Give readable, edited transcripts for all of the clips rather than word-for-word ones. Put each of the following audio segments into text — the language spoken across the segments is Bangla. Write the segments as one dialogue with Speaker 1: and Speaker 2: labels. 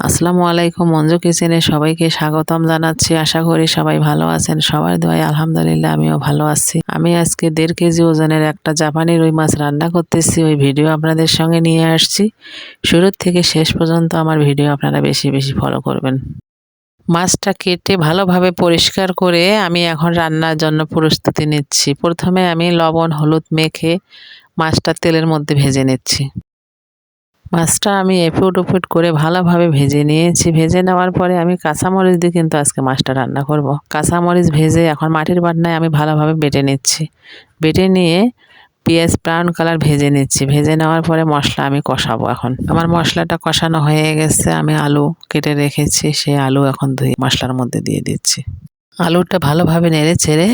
Speaker 1: আসসালামু আলাইকুম। মঞ্জু কিচেনে সবাইকে স্বাগতম জানাচ্ছি। আশা করি সবাই ভালো আছেন। সবার দোয়ায় আলহামদুলিল্লাহ আমিও ভালো আছি। আমি আজকে 1.5 কেজি ওজনের একটা জাপানি রুই মাছ রান্না করতেছি। ওই ভিডিও আপনাদের সঙ্গে নিয়ে আসছি। শুরু থেকে শেষ পর্যন্ত আমার ভিডিও আপনারা বেশি বেশি ফলো করবেন। মাছটা কেটে ভালোভাবে পরিষ্কার করে আমি এখন রান্নার জন্য প্রস্তুতি নিচ্ছি। প্রথমে আমি লবণ হলুদ মেখে মাছটা তেলের মধ্যে ভেজে নিচ্ছি। মাছটা আমি এপিঠ ওপিঠ করে ভালোভাবে ভেজে নিয়েছি। ভেজে নেওয়ার পরে আমি কাঁচামরিচ দিয়ে কিন্তু আজকে মাছটা রান্না করব। কাঁচামরিচ ভেজে এখন মাটির বাটনায় আমি ভালোভাবে বেটে নিচ্ছি। বেটে নিয়ে পেঁয়াজ ব্রাউন কালার ভেজে নিচ্ছি। ভেজে নেওয়ার পরে মশলা আমি কষাবো এখন। আমার মশলাটা কষানো হয়ে গেছে। আমি আলু কেটে রেখেছি, সেই আলু এখন ধুয়ে মশলার মধ্যে দিয়ে দিচ্ছি। আলুটা ভালোভাবে নেড়ে চেড়ে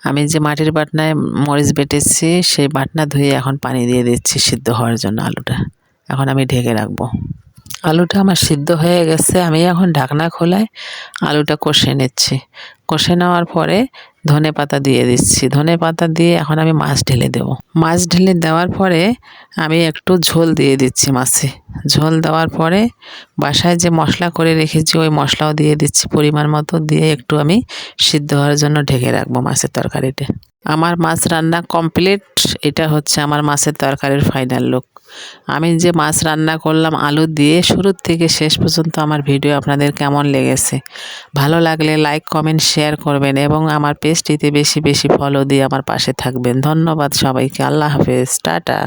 Speaker 1: আমি যে মাটির বাটনায় মরিচ বেটেছি সেই বাটনা ধুয়ে এখন পানি দিয়ে দিচ্ছি সিদ্ধ হওয়ার জন্য আলুটা। এখন আমি ঢেকে রাখবো। আলুটা আমার সিদ্ধ হয়ে গেছে। আমি এখন ঢাকনা খোলায় আলুটা কষে নিচ্ছি। কষে নেওয়ার পরে ধনে পাতা দিয়ে দিচ্ছি। ধনে পাতা দিয়ে এখন আমি মাছ ঢেলে দেবো। মাছ ঢেলে দেওয়ার পরে আমি একটু ঝোল দিয়ে দিচ্ছি মাছে। ঝোল দেওয়ার পরে বাসায় যে মশলা করে রেখেছি ওই মশলাও দিয়ে দিচ্ছি পরিমাণ মতো, দিয়ে একটু আমি সিদ্ধ হওয়ার জন্য ঢেকে রাখবো মাছের তরকারিতে। আমার মাছ রান্না কমপ্লিট। এটা হচ্ছে আমার মাছের তরকারির ফাইনাল লুক। আমি যে মাছ রান্না করলাম আলু দিয়ে, শুরু থেকে শেষ পর্যন্ত আমার ভিডিও আপনাদের কেমন লেগেছে? ভালো লাগলে লাইক কমেন্ট শেয়ার করবেন এবং আমার পেজটিতে বেশি বেশি ফলো দিয়ে আমার পাশে থাকবেন। ধন্যবাদ সবাইকে। আল্লাহ হাফেজ, টাটা।